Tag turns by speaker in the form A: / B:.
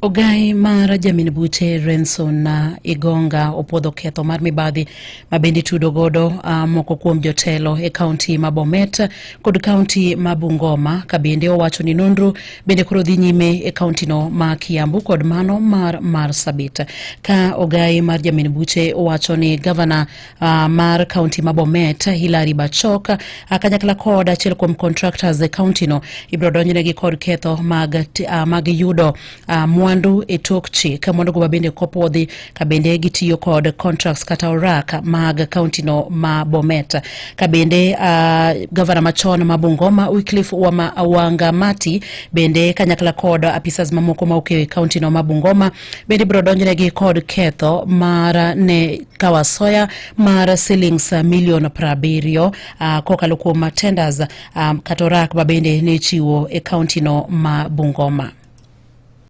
A: Ogai mar Jamin Buche Renson na Igonga opodho ketho mar mibadhi mabendi tudo godo moko kuom jotelo e kaunti ma Bomet kod kaunti ma Bungoma kabende owacho ni nonro bende koro dhi nyime e kaunti no ma Kiambu kod mano mar Marsabit. Ka Ogai mar Jamin Buche owacho ni gavana mar kaunti ma Bomet Hilary Bachok kanyakla kod achiel kuom contractors e kaunti no ibro donjnegi kod ketho mag yudo mwandu e tok chik mondo go bende kopodhi kabende gitiyo kod contracts kata orak mag kaunti no ma Bomet. Kabende gavana machon ma Bungoma Wycliffe Wangamati bende kanyakla kod apisas mamoko ma oke kaunti no ma Bungoma bende bro donjnegi kod ketho mar ne kawasoya mar shillings milion 70 kokalo kuom tenders kata orak bende ne chiwo e kaunti no ma Bungoma.